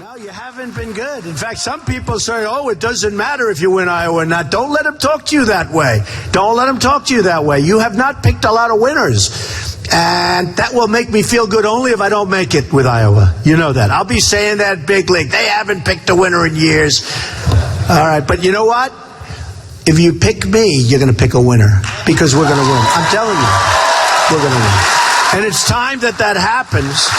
No, you haven't been good. In fact, some people say, oh, it doesn't matter if you win Iowa or not. Don't let them talk to you that way. Don't let them talk to you that way. You have not picked a lot of winners. And that will make me feel good only if I don't make it with Iowa. You know that. I'll be saying that big league. They haven't picked a winner in years. All right, but you know what? If you pick me, you're going to pick a winner because we're going to win. I'm telling you, we're going to win. And it's time that happens.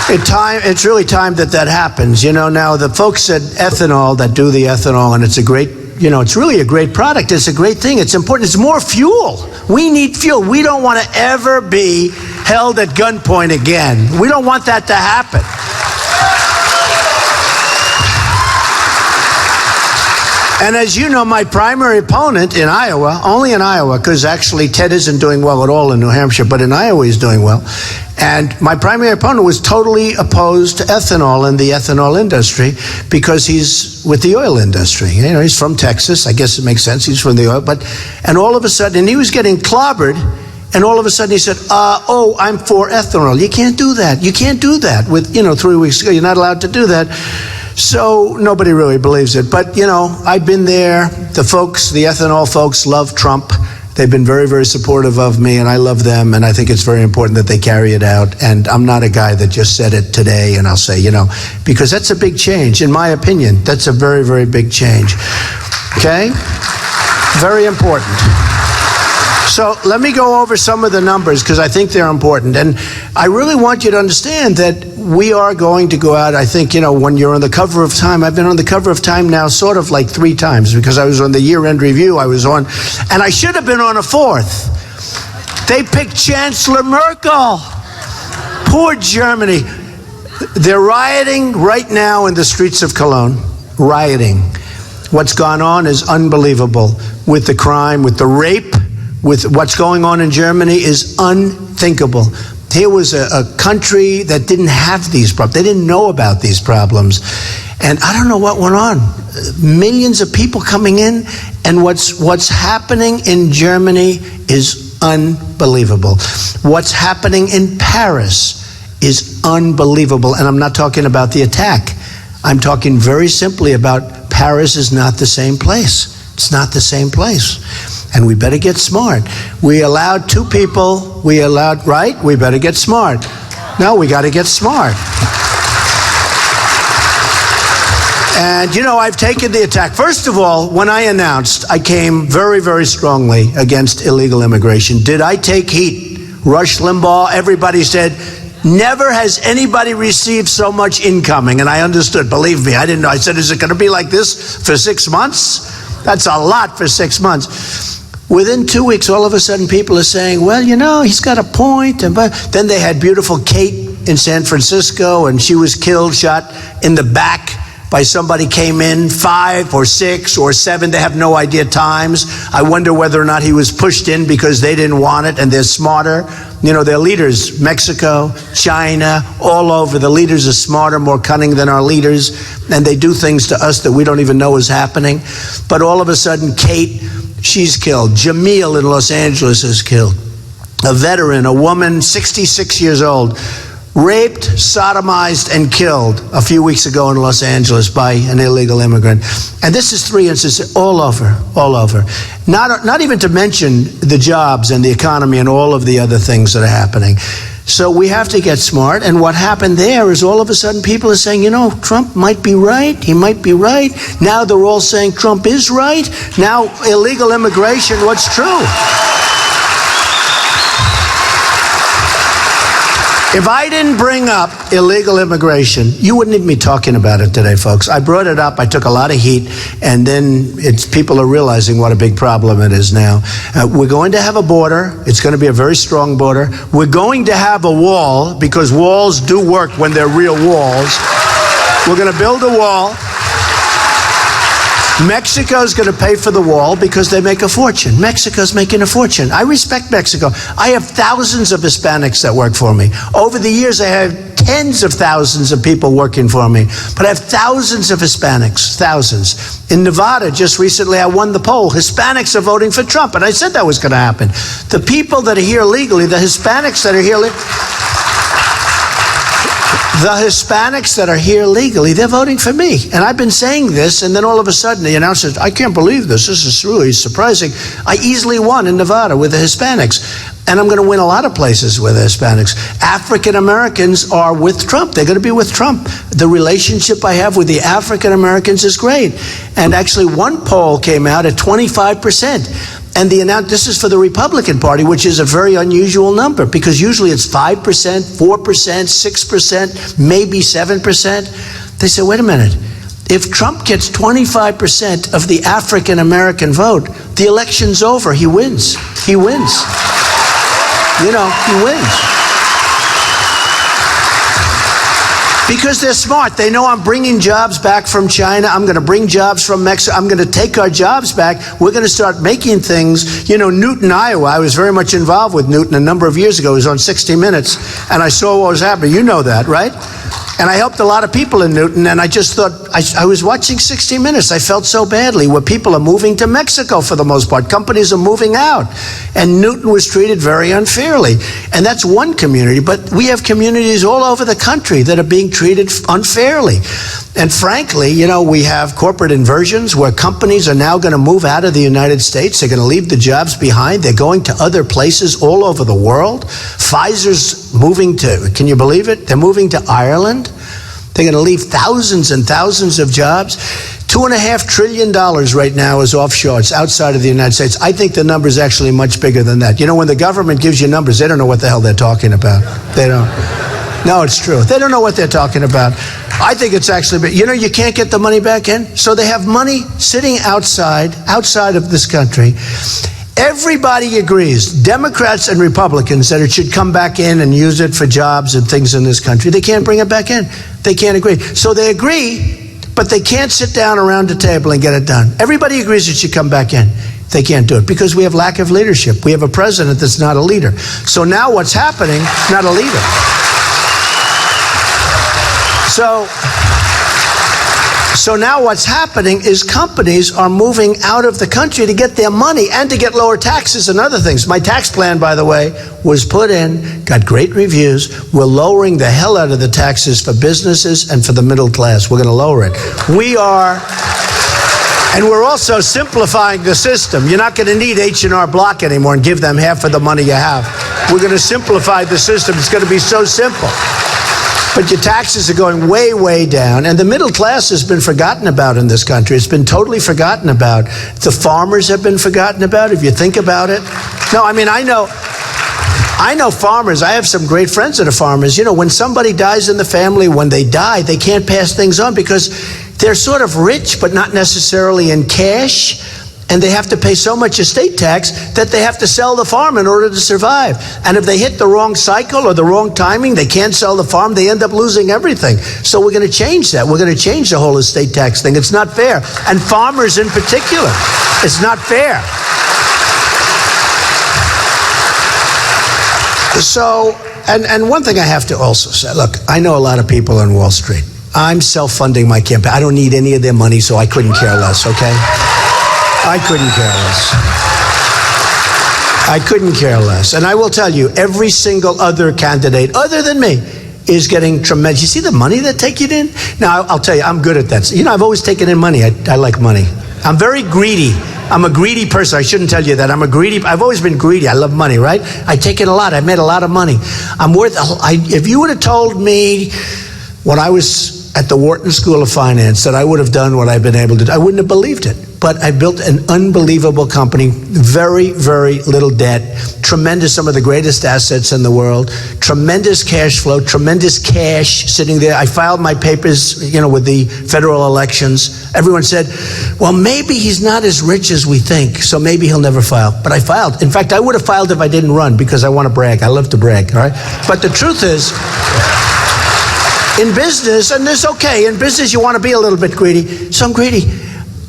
It's really time that happens. You know, now the folks at ethanol that do the ethanol, and it's a great, it's really a great product. It's a great thing. It's important. It's more fuel. We need fuel. We don't want to ever be held at gunpoint again. We don't want that to happen. And as you know, my primary opponent in Iowa, only in Iowa, because actually Ted isn't doing well at all in New Hampshire, but in Iowa he's doing well. And my primary opponent was totally opposed to ethanol in the ethanol industry because he's with the oil industry. He's from Texas. I guess it makes sense. He's from the oil. And all of a sudden, and he was getting clobbered. And all of a sudden he said, I'm for ethanol. You can't do that. You can't do that. With, 3 weeks ago, you're not allowed to do that. So nobody really believes it. But, I've been there. The ethanol folks love Trump. They've been very, very supportive of me, and I love them, and I think it's very important that they carry it out. And I'm not a guy that just said it today, and I'll say, because that's a big change. In my opinion, that's a very, very big change. Okay? Very important. So let me go over some of the numbers because I think they're important. And I really want you to understand that we are going to go out. I think, when you're on the cover of Time, I've been on the cover of Time now sort of like 3 times because I was on the year-end review I was on, and I should have been on a 4th. They picked Chancellor Merkel. Poor Germany. They're rioting right now in the streets of Cologne. Rioting. What's gone on is unbelievable with the crime, with the rape. With what's going on in Germany is unthinkable. Here was a country that didn't have these problems. They didn't know about these problems. And I don't know what went on. Millions of people coming in, and what's happening in Germany is unbelievable. What's happening in Paris is unbelievable. And I'm not talking about the attack. I'm talking very simply about Paris is not the same place. It's not the same place. And we better get smart. We allowed 2 people, right? We better get smart. No, we got to get smart. And, I've taken the attack. First of all, when I announced, I came very, very strongly against illegal immigration. Did I take heat? Rush Limbaugh, everybody said, never has anybody received so much incoming. And I understood, believe me, I didn't know. I said, is it going to be like this for 6 months? That's a lot for 6 months. Within 2 weeks, all of a sudden, people are saying, well, he's got a point. But then they had beautiful Kate in San Francisco, and she was killed, shot in the back by somebody came in, 5 or 6 or 7. They have no idea times. I wonder whether or not he was pushed in because they didn't want it, and they're smarter. Their leaders, Mexico, China, all over. The leaders are smarter, more cunning than our leaders, and they do things to us that we don't even know is happening. But all of a sudden, Kate, she's killed. Jamil in Los Angeles is killed. A veteran, a woman, 66 years old, raped, sodomized, and killed a few weeks ago in Los Angeles by an illegal immigrant. And this is 3 instances all over. Not even to mention the jobs and the economy and all of the other things that are happening. So we have to get smart. And what happened there is all of a sudden people are saying, Trump might be right. He might be right. Now they're all saying Trump is right. Now illegal immigration, what's true? If I didn't bring up illegal immigration, you wouldn't even be talking about it today, folks. I brought it up. I took a lot of heat, and then people are realizing what a big problem it is now. We're going to have a border. It's going to be a very strong border. We're going to have a wall because walls do work when they're real walls. We're going to build a wall. Mexico's going to pay for the wall because they make a fortune. Mexico's making a fortune. I respect Mexico. I have thousands of Hispanics that work for me. Over the years, I have tens of thousands of people working for me. But I have thousands of Hispanics, thousands. In Nevada, just recently, I won the poll. Hispanics are voting for Trump. And I said that was going to happen. The people that are here legally, the Hispanics that are here legally, The Hispanics that are here legally, they're voting for me. And I've been saying this, and then all of a sudden the announcer says, I can't believe this. This is really surprising. I easily won in Nevada with the Hispanics. And I'm going to win a lot of places with the Hispanics. African Americans are with Trump. They're going to be with Trump. The relationship I have with the African Americans is great. And actually, one poll came out at 25%. And this is for the Republican Party, which is a very unusual number, because usually it's 5%, 4%, 6%, maybe 7%. They said, wait a minute. If Trump gets 25% of the African American vote, the election's over. He wins. He wins. He wins. Because they're smart. They know I'm bringing jobs back from China. I'm going to bring jobs from Mexico. I'm going to take our jobs back. We're going to start making things. Newton, Iowa, I was very much involved with Newton a number of years ago. It was on 60 Minutes, and I saw what was happening. You know that, right? And I helped a lot of people in Newton, and I just thought, I was watching 60 Minutes. I felt so badly where people are moving to Mexico for the most part. Companies are moving out. And Newton was treated very unfairly. And that's one community, but we have communities all over the country that are being treated unfairly. And frankly, we have corporate inversions where companies are now going to move out of the United States. They're going to leave the jobs behind. They're going to other places all over the world. Pfizer's moving can you believe it? They're moving to Ireland. They're going to leave thousands and thousands of jobs. $2.5 trillion right now is offshore. It's outside of the United States. I think the number is actually much bigger than that. When the government gives you numbers, they don't know what the hell they're talking about. They don't. No, it's true. They don't know what they're talking about. I think it's actually big. You can't get the money back in. So they have money sitting outside of this country. Everybody agrees, Democrats and Republicans, that it should come back in and use it for jobs and things in this country. They can't bring it back in. They can't agree. So they agree, but they can't sit down around the table and get it done. Everybody agrees it should come back in. They can't do it because we have lack of leadership. We have a president that's not a leader. So now what's happening, not a leader. So now what's happening is companies are moving out of the country to get their money and to get lower taxes and other things. My tax plan, by the way, was put in, got great reviews. We're lowering the hell out of the taxes for businesses and for the middle class. We're going to lower it. We are, and we're also simplifying the system. You're not going to need H&R Block anymore and give them half of the money you have. We're going to simplify the system. It's going to be so simple. But your taxes are going way, way down. And the middle class has been forgotten about in this country. It's been totally forgotten about. The farmers have been forgotten about, if you think about it. No, I know farmers. I have some great friends that are farmers. When somebody dies in the family, when they die, they can't pass things on because they're sort of rich, but not necessarily in cash. And they have to pay so much estate tax that they have to sell the farm in order to survive. And if they hit the wrong cycle or the wrong timing, they can't sell the farm, they end up losing everything. So we're going to change that. We're going to change the whole estate tax thing. It's not fair. And farmers in particular, it's not fair. So, and one thing I have to also say, look, I know a lot of people on Wall Street. I'm self-funding my campaign. I don't need any of their money, so I couldn't care less, okay? I couldn't care less. I couldn't care less. And I will tell you, every single other candidate, other than me, is getting tremendous. You see the money that take you in? Now, I'll tell you, I'm good at that. I've always taken in money. I like money. I'm very greedy. I'm a greedy person. I shouldn't tell you that. I've always been greedy. I love money, right? I take in a lot. I made a lot of money. If you would have told me when I was at the Wharton School of Finance that I would have done what I've been able to do, I wouldn't have believed it. But I built an unbelievable company, very, very little debt, tremendous, some of the greatest assets in the world, tremendous cash flow, tremendous cash sitting there. I filed my papers, with the federal elections. Everyone said, well, maybe he's not as rich as we think, so maybe he'll never file. But I filed. In fact, I would have filed if I didn't run because I want to brag. I love to brag, all right? But the truth is, in business, and it's okay, in business you want to be a little bit greedy, so I'm greedy.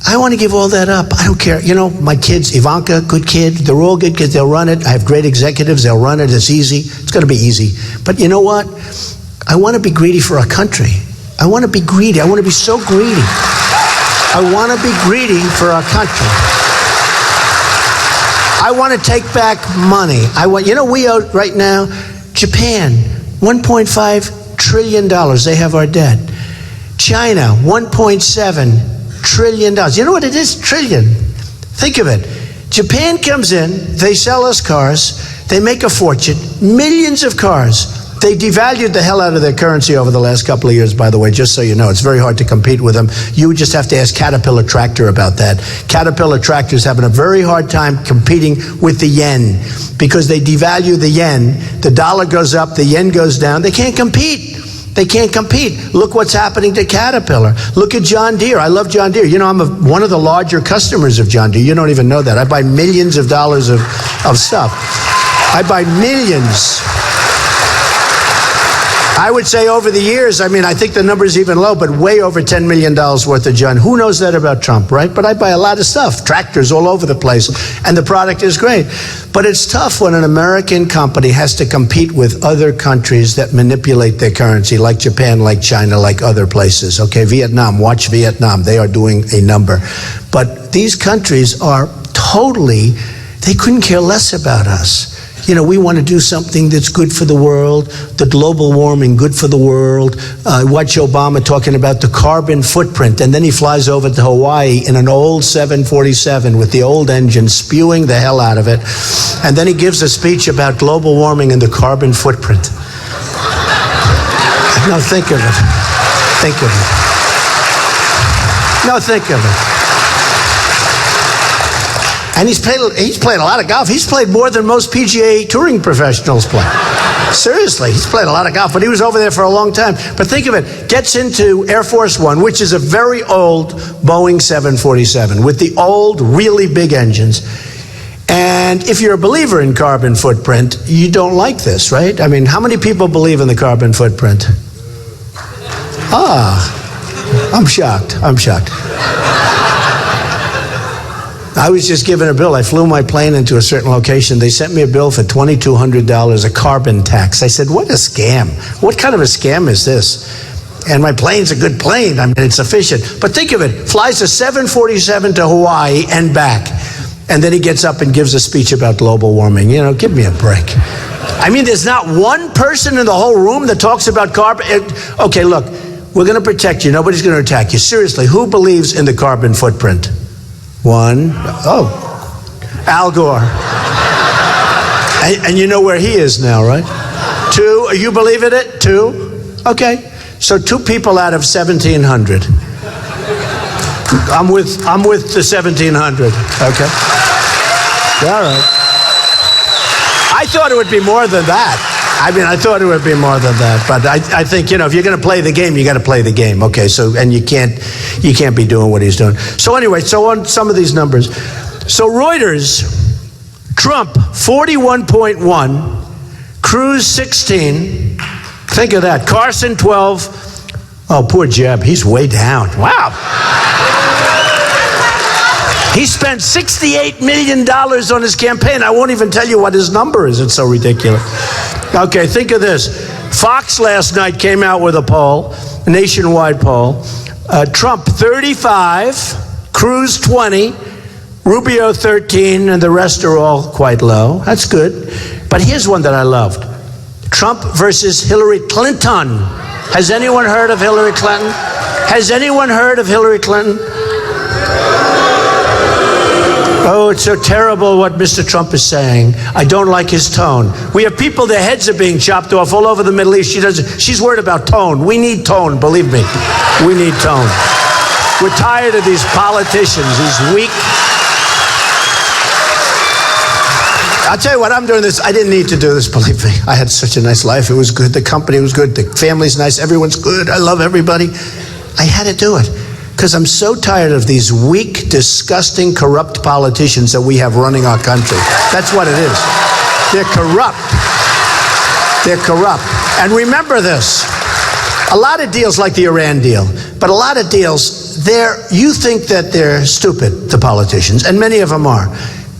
I want to give all that up. I don't care. My kids, Ivanka, good kid. They're all good kids. They'll run it. I have great executives. They'll run it. It's easy. It's going to be easy. But you know what? I want to be greedy for our country. I want to be greedy. I want to be so greedy. I want to be greedy for our country. I want to take back money. We owe right now, Japan, $1.5 trillion. trillion. They have our debt. China, $1.7 trillion. You know what it is? Trillion. Think of it. Japan comes in, they sell us cars, they make a fortune, millions of cars. They devalued the hell out of their currency over the last couple of years, by the way, just so you know. It's very hard to compete with them. You just have to ask Caterpillar Tractor about that. Caterpillar Tractor is having a very hard time competing with the yen because they devalue the yen. The dollar goes up, the yen goes down. They can't compete. They can't compete. Look what's happening to Caterpillar. Look at John Deere. I love John Deere. You know, I'm one of the larger customers of John Deere. You don't even know that. I buy millions of dollars of stuff. I buy millions. I would say over the years, I mean, I think the number is even low, but way over $10 million worth of John. Who knows that about Trump, right? But I buy a lot of stuff, tractors all over the place, and the product is great. But it's tough when an American company has to compete with other countries that manipulate their currency, like Japan, like China, like other places. Okay, Vietnam, watch Vietnam. They are doing a number. But these countries are totally, they couldn't care less about us. You know, we want to do something that's good for the world, the global warming, good for the world. Watch Obama talking about the carbon footprint, and then he flies over to Hawaii in an old 747 with the old engine, spewing the hell out of it. And then he gives a speech about global warming and the carbon footprint. Now think of it. Think of it. No, think of it. And he's played a lot of golf. He's played more than most PGA touring professionals play. Seriously, he's played a lot of golf, but he was over there for a long time. But think of it, gets into Air Force One, which is a very old Boeing 747 with the old, really big engines. And if you're a believer in carbon footprint, you don't like this, right? I mean, how many people believe in the carbon footprint? I'm shocked. I'm shocked. I was just given a bill. I flew my plane into a certain location. They sent me a bill for $2,200, a carbon tax. I said, what a scam. What kind of a scam is this? And my plane's a good plane. I mean, it's efficient. But think of it. Flies a 747 to Hawaii and back. And then he gets up and gives a speech about global warming. You know, give me a break. I mean, there's not one person in the whole room that talks about carbon. Okay, look, we're going to protect you. Nobody's going to attack you. Seriously, who believes in the carbon footprint? One. Oh, Al Gore. And you know where he is now, right? Two. You believe in it? Two. Okay. So 2 people out of 1,700. I'm with the 1,700. Okay. All right. I thought it would be more than that. I mean, I thought it would be more than that, but I think, you know, if you're going to play the game, you got to play the game. Okay, so, and you can't be doing what he's doing. So anyway, so on some of these numbers. So Reuters, Trump, 41.1, Cruz, 16. Think of that. Carson, 12. Oh, poor Jeb, he's way down. Wow. He spent $68 million on his campaign. I won't even tell you what his number is. It's so ridiculous. Okay, think of this. Fox last night came out with a poll, a nationwide poll. Trump 35, Cruz 20, Rubio 13, and the rest are all quite low. That's good. But here's one that I loved. Trump versus Hillary Clinton. Has anyone heard of Hillary Clinton? Has anyone heard of Hillary Clinton? Oh, it's so terrible what Mr. Trump is saying. I don't like his tone. We have people, their heads are being chopped off all over the Middle East. She's worried about tone. We need tone, believe me. We need tone. We're tired of these politicians, these weak. I'll tell you what, I'm doing this. I didn't need to do this, believe me. I had such a nice life. It was good. The company was good. The family's nice. Everyone's good. I love everybody. I had to do it. Because I'm so tired of these weak, disgusting, corrupt politicians that we have running our country. That's what it is. They're corrupt. They're corrupt. And remember this. A lot of deals like the Iran deal, but a lot of deals, you think that they're stupid, the politicians, and many of them are.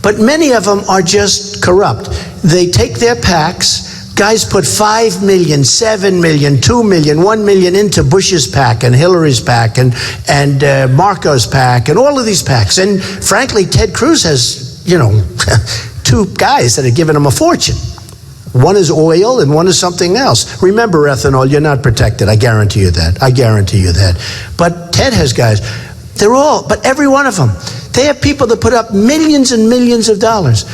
But many of them are just corrupt. They take their PACs. Guys put 5 million, 7 million, 2 million, 1 million into Bush's PAC and Hillary's PAC and Marco's PAC and all of these PACs. And frankly, Ted Cruz has, 2 guys that have given him a fortune. One is oil and one is something else. Remember, ethanol, you're not protected. I guarantee you that. I guarantee you that. But Ted has guys. But every one of them, they have people that put up millions and millions of dollars.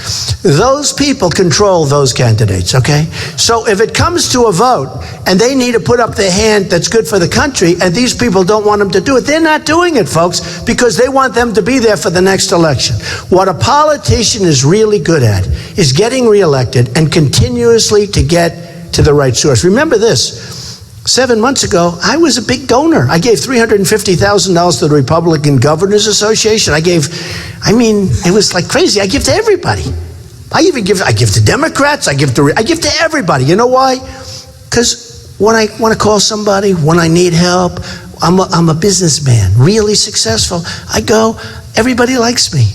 Those people control those candidates, okay? So if it comes to a vote and they need to put up their hand that's good for the country and these people don't want them to do it, they're not doing it, folks, because they want them to be there for the next election. What a politician is really good at is getting reelected and continuously to get to the right source. Remember this. 7 months ago, I was a big donor. I gave $350,000 to the Republican Governors Association. It was like crazy. I give to everybody. I give to Democrats. I give to everybody. You know why? Because when I want to call somebody, when I need help, I'm a businessman, really successful. I go, everybody likes me.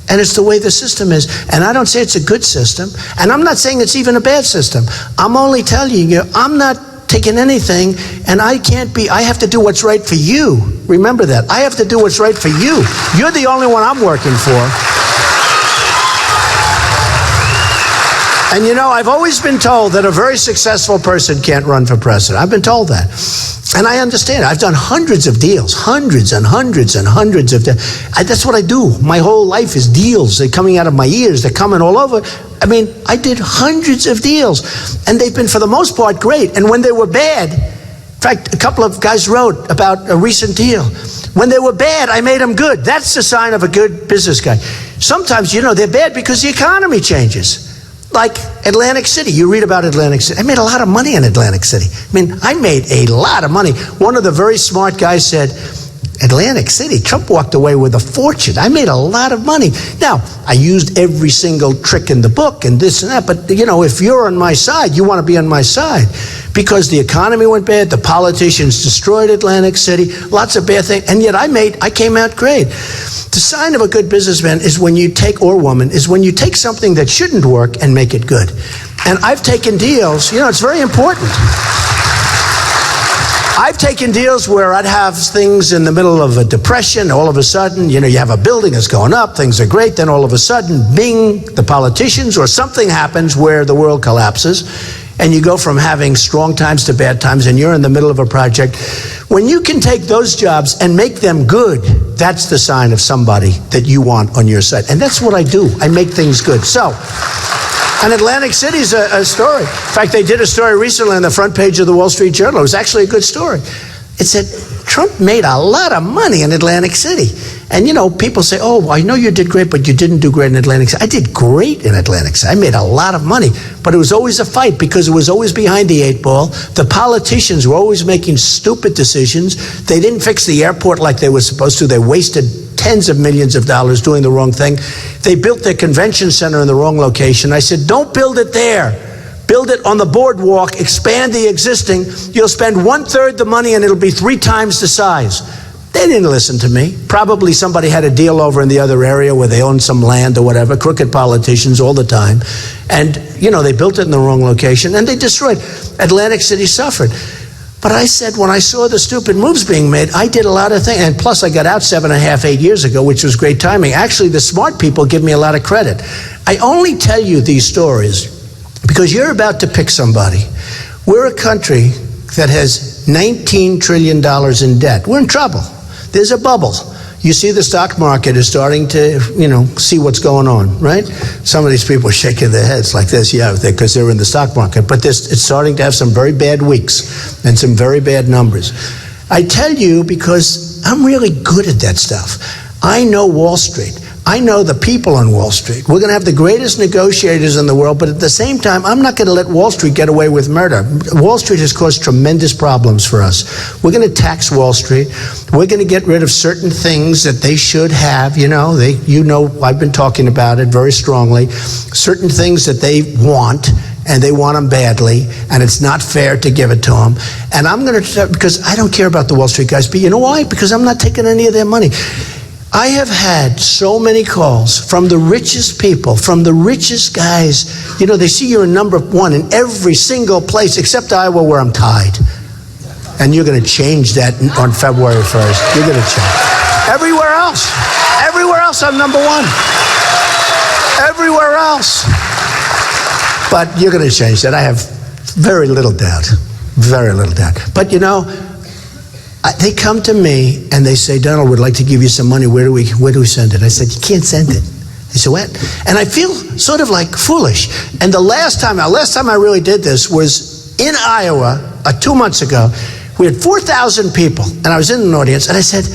And it's the way the system is. And I don't say it's a good system. And I'm not saying it's even a bad system. I'm only telling you, I'm not taking anything, and I have to do what's right for you. Remember that. I have to do what's right for you. You're the only one I'm working for. And I've always been told that a very successful person can't run for president. I've been told that. And I understand. I've done hundreds of deals, hundreds and hundreds and hundreds of deals. That's what I do. My whole life is deals. They're coming out of my ears. They're coming all over. I did hundreds of deals, and they've been, for the most part, great. And when they were bad, in fact, a couple of guys wrote about a recent deal. When they were bad, I made them good. That's the sign of a good business guy. Sometimes, they're bad because the economy changes. Like Atlantic City. You read about Atlantic City. I made a lot of money in Atlantic City. I made a lot of money. One of the very smart guys said, Atlantic City, Trump walked away with a fortune. I made a lot of money. Now, I used every single trick in the book and this and that, but if you're on my side, you want to be on my side. Because the economy went bad, the politicians destroyed Atlantic City, lots of bad things, and yet I came out great. The sign of a good businessman is when you take something that shouldn't work and make it good. And I've taken deals, it's very important. I've taken deals where I'd have things in the middle of a depression. All of a sudden, you have a building that's going up, things are great. Then all of a sudden, bing, the politicians or something happens where the world collapses. And you go from having strong times to bad times, and you're in the middle of a project. When you can take those jobs and make them good, that's the sign of somebody that you want on your side. And that's what I do. I make things good. So, and Atlantic City's a story. In fact, they did a story recently on the front page of the Wall Street Journal. It was actually a good story. It said, Trump made a lot of money in Atlantic City. And, people say, oh, I know you did great, but you didn't do great in Atlantic City. I did great in Atlantic City. I made a lot of money. But it was always a fight because it was always behind the 8 ball. The politicians were always making stupid decisions. They didn't fix the airport like they were supposed to. They wasted tens of millions of dollars doing the wrong thing. They built their convention center in the wrong location. I said, don't build it there. Build it on the boardwalk, expand the existing. You'll spend 1/3 the money and it'll be 3 times the size. They didn't listen to me. Probably somebody had a deal over in the other area where they owned some land or whatever, crooked politicians all the time. And, they built it in the wrong location and they destroyed. Atlantic City suffered. But I said, when I saw the stupid moves being made, I did a lot of things. And plus, I got out 7.5, 8 years ago, which was great timing. Actually, the smart people give me a lot of credit. I only tell you these stories because you're about to pick somebody. We're a country that has $19 trillion in debt. We're in trouble. There's a bubble. You see the stock market is starting to, see what's going on, right? Some of these people are shaking their heads like this, because they're in the stock market. But it's starting to have some very bad weeks and some very bad numbers. I tell you because I'm really good at that stuff. I know Wall Street. I know the people on Wall Street. We're going to have the greatest negotiators in the world, but at the same time, I'm not going to let Wall Street get away with murder. Wall Street has caused tremendous problems for us. We're going to tax Wall Street. We're going to get rid of certain things that they should have. I've been talking about it very strongly. Certain things that they want, and they want them badly, and it's not fair to give it to them. And I'm going to, because I don't care about the Wall Street guys, but you know why? Because I'm not taking any of their money. I have had so many calls from the richest people, from the richest guys. They see you're in number 1 in every single place except Iowa, where I'm tied. And you're going to change that on February 1st. You're going to change. Everywhere else I'm number 1. Everywhere else. But you're going to change that. I have very little doubt. Very little doubt. But you know, they come to me and they say, Donald, we'd like to give you some money. Where do we send it? I said, you can't send it. They said, what? And I feel sort of like foolish. And the last time I really did this was in Iowa 2 months ago. We had 4,000 people, and I was in an audience, and I said,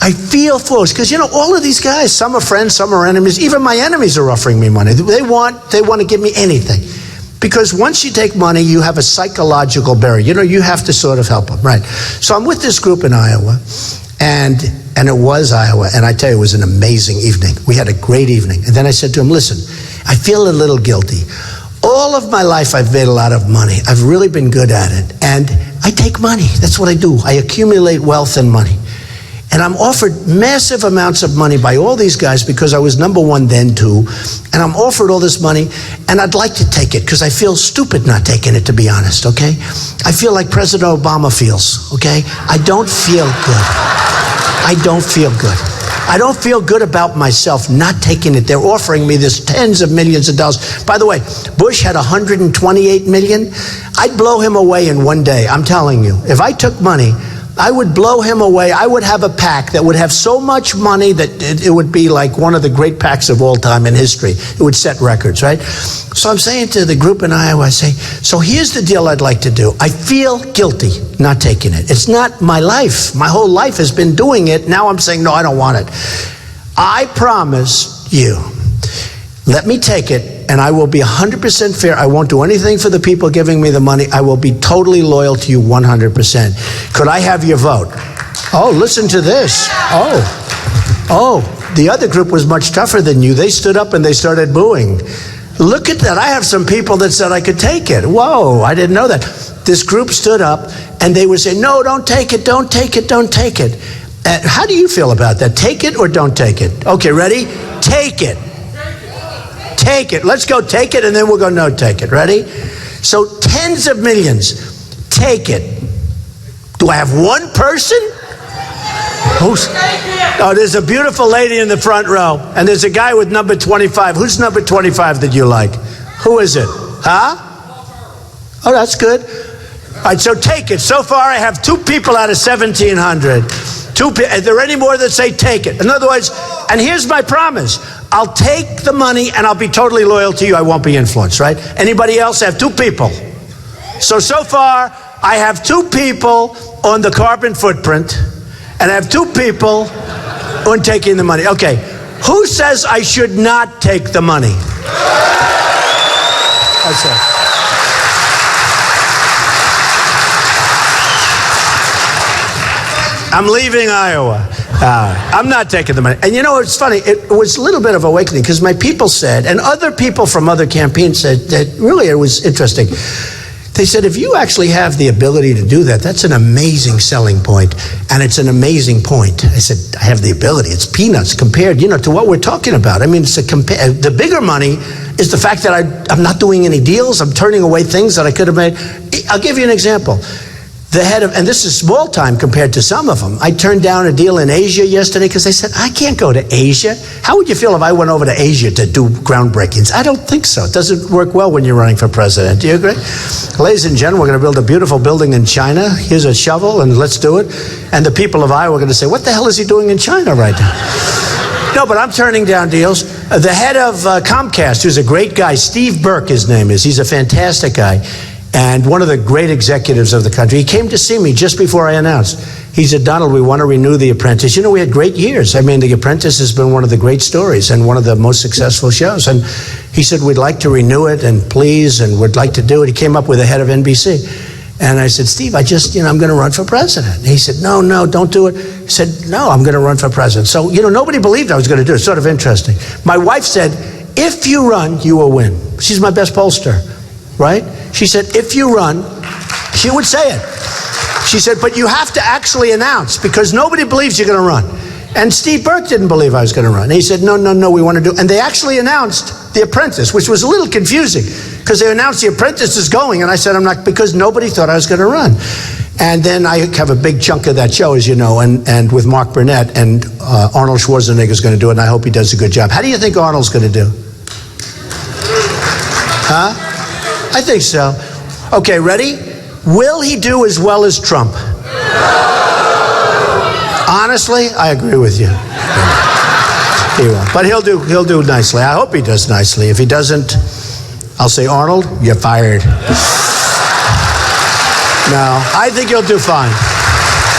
I feel foolish, because you know, all of these guys, some are friends, some are enemies. Even my enemies are offering me money. They want to give me anything. Because once you take money, you have a psychological barrier. You know, you have to sort of help them, right? So I'm with this group in Iowa, and it was Iowa, and I tell you, it was an amazing evening. We had a great evening. And then I said to him, listen, I feel a little guilty. All of my life, I've made a lot of money. I've really been good at it. And I take money. That's what I do. I accumulate wealth and money. And I'm offered massive amounts of money by all these guys because I was number one then too. And I'm offered all this money, and I'd like to take it because I feel stupid not taking it, to be honest, okay? I feel like President Obama feels, okay? I don't feel good. I don't feel good. I don't feel good about myself not taking it. They're offering me this tens of millions of dollars. By the way, Bush had 128 million. I'd blow him away in one day. I'm telling you. If I took money, I would blow him away. I would have a PAC that would have so much money that it would be like one of the great PACs of all time in history. It would set records, right? So I'm saying to the group in Iowa, I say, so here's the deal I'd like to do. I feel guilty not taking it. It's not my life. My whole life has been doing it. Now I'm saying, no, I don't want it. I promise you, let me take it, and I will be 100% fair. I won't do anything for the people giving me the money. I will be totally loyal to you 100%. Could I have your vote? Oh, listen to this. Oh, the other group was much tougher than you. They stood up and they started booing. Look at that. I have some people that said I could take it. Whoa, I didn't know that. This group stood up and they would say, no, don't take it, don't take it, don't take it. How do you feel about that? Take it or don't take it? Okay, ready? Take it. Take it. Let's go take it, and then we'll go no take it. Ready? So tens of millions. Take it. Do I have one person? Oh, there's a beautiful lady in the front row, and there's a guy with number 25. Who's number 25 that you like? Who is it? Huh? Oh, that's good. All right, so take it. So far, I have 2 people out of 1,700. Are there any more that say take it? In other words, and here's my promise. I'll take the money and I'll be totally loyal to you. I won't be influenced, right? Anybody else? I have 2 people. So far, I have 2 people on the carbon footprint, and I have 2 people on taking the money. Okay, who says I should not take the money? That's it. I'm leaving Iowa. I'm not taking the money. And you know, it's funny. It was a little bit of awakening because my people said, and other people from other campaigns said that really it was interesting. They said, if you actually have the ability to do that, that's an amazing selling point, and it's an amazing point. I said, I have the ability. It's peanuts compared, you know, to what we're talking about. I mean, it's the bigger money is the fact that I'm not doing any deals. I'm turning away things that I could have made. I'll give you an example. The head of, and this is small time compared to some of them. I turned down a deal in Asia yesterday because they said, I can't go to Asia. How would you feel if I went over to Asia to do groundbreakings? I don't think so. It doesn't work well when you're running for president. Do you agree? Ladies and gentlemen, we're going to build a beautiful building in China. Here's a shovel and let's do it. And the people of Iowa are going to say, what the hell is he doing in China right now? No, but I'm turning down deals. The head of Comcast, who's a great guy, Steve Burke, his name is. He's a fantastic guy. And one of the great executives of the country. He came to see me just before I announced. He said, Donald, we want to renew The Apprentice. You know, we had great years. I mean, The Apprentice has been one of the great stories and one of the most successful shows. And he said, we'd like to renew it and please, and we'd like to do it. He came up with the head of NBC. And I said, Steve, I'm going to run for president. And he said, no, don't do it. He said, no, I'm going to run for president. So, you know, nobody believed I was going to do it. It's sort of interesting. My wife said, if you run, you will win. She's my best pollster, right? She said, if you run, she would say it. She said, but you have to actually announce because nobody believes you're going to run. And Steve Burke didn't believe I was going to run. And he said, no, we want to do it. And they actually announced The Apprentice, which was a little confusing because they announced The Apprentice is going. And I said, I'm not, because nobody thought I was going to run. And then I have a big chunk of that show, as you know, and with Mark Burnett, and Arnold Schwarzenegger is going to do it, and I hope he does a good job. How do you think Arnold's going to do? Huh? I think so. Okay, ready? Will he do as well as Trump? Honestly, I agree with you. He won't. But he'll do nicely. I hope he does nicely. If he doesn't, I'll say, Arnold, you're fired. No, I think he'll do fine.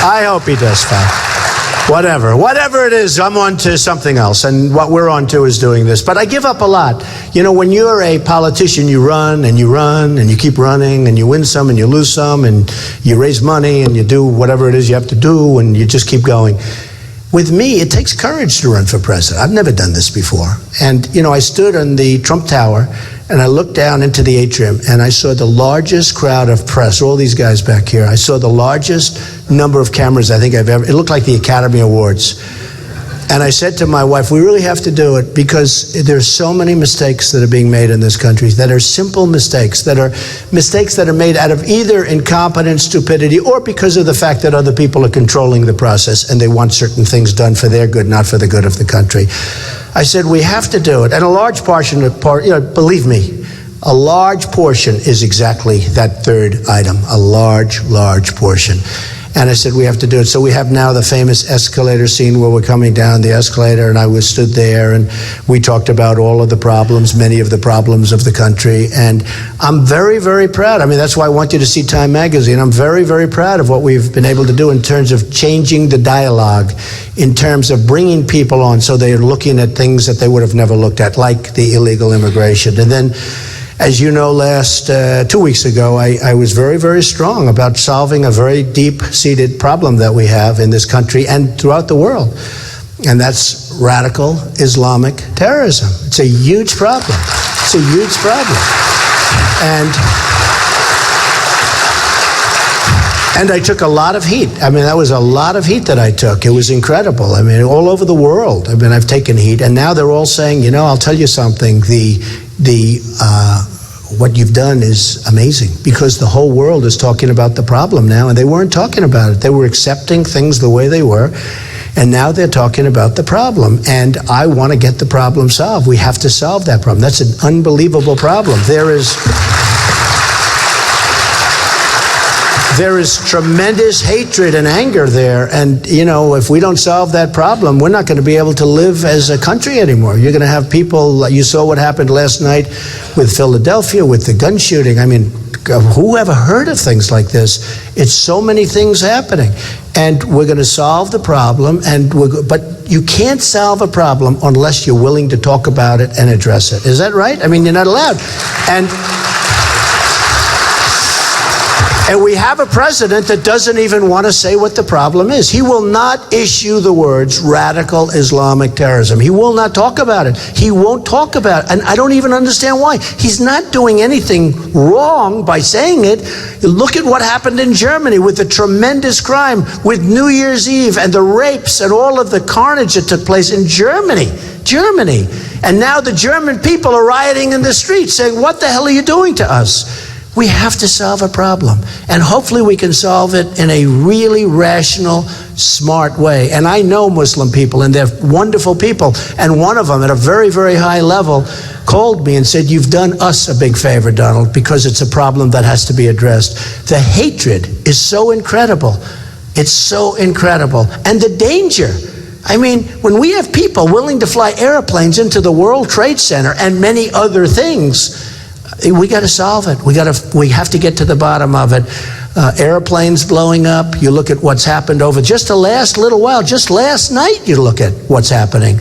I hope he does fine. Whatever it is, I'm on to something else. And what we're on to is doing this. But I give up a lot. You know, when you're a politician, you run and you keep running and you win some and you lose some and you raise money and you do whatever it is you have to do and you just keep going. With me, it takes courage to run for president. I've never done this before. And, you know, I stood on the Trump Tower and I looked down into the atrium and I saw the largest crowd of press, all these guys back here. I saw the largest number of cameras I think I've ever, it looked like the Academy Awards. And I said to my wife, we really have to do it because there's so many mistakes that are being made in this country that are simple mistakes that are made out of either incompetence, stupidity, or because of the fact that other people are controlling the process and they want certain things done for their good, not for the good of the country. I said, we have to do it. And a large portion, believe me, a large portion is exactly that third item, a large portion. And I said, we have to do it. So we have now the famous escalator scene where we're coming down the escalator, and I stood there, and we talked about all of the problems, many of the problems of the country. And I'm very, very proud. I mean, that's why I want you to see Time Magazine. I'm very, very proud of what we've been able to do in terms of changing the dialogue, in terms of bringing people on so they're looking at things that they would have never looked at, like the illegal immigration. And then, as you know, 2 weeks ago, I was very, very strong about solving a very deep-seated problem that we have in this country and throughout the world. And that's radical Islamic terrorism. It's a huge problem. It's a huge problem. And I took a lot of heat. I mean, that was a lot of heat that I took. It was incredible. I mean, all over the world. I mean, I've taken heat. And now they're all saying, you know, I'll tell you something. What you've done is amazing, because the whole world is talking about the problem now, and they weren't talking about it. They were accepting things the way they were, and now they're talking about the problem. And I want to get the problem solved. We have to solve that problem. That's an unbelievable problem. There is tremendous hatred and anger there. And, you know, if we don't solve that problem, we're not going to be able to live as a country anymore. You're going to have people, you saw what happened last night with Philadelphia, with the gun shooting. I mean, who ever heard of things like this? It's so many things happening. And we're going to solve the problem, but you can't solve a problem unless you're willing to talk about it and address it. Is that right? I mean, you're not allowed. And we have a president that doesn't even want to say what the problem is. He will not issue the words radical Islamic terrorism. He will not talk about it. He won't talk about it. And I don't even understand why. He's not doing anything wrong by saying it. Look at what happened in Germany with the tremendous crime with New Year's Eve and the rapes and all of the carnage that took place in Germany. And now the German people are rioting in the streets saying, what the hell are you doing to us? We have to solve a problem, and hopefully we can solve it in a really rational, smart way. And I know Muslim people, and they're wonderful people, and one of them at a very, very high level called me and said, you've done us a big favor, Donald, because it's a problem that has to be addressed. The hatred is so incredible. It's so incredible. And the danger. I mean, when we have people willing to fly airplanes into the World Trade Center and many other things, we got to solve it. We have to get to the bottom of it. Airplanes blowing up. You look at what's happened over just the last little while. Just last night, you look at what's happening.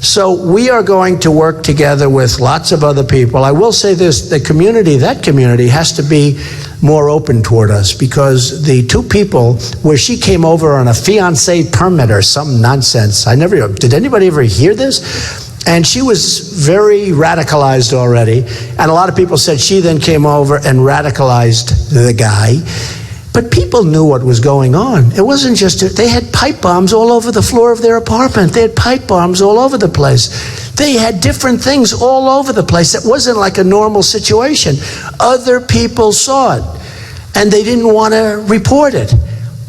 So we are going to work together with lots of other people. I will say this: that community has to be more open toward us, because the two people where she came over on a fiancé permit or some nonsense. Did anybody ever hear this? And she was very radicalized already. And a lot of people said she then came over and radicalized the guy. But people knew what was going on. It wasn't just, they had pipe bombs all over the floor of their apartment. They had pipe bombs all over the place. They had different things all over the place. It wasn't like a normal situation. Other people saw it, and they didn't want to report it.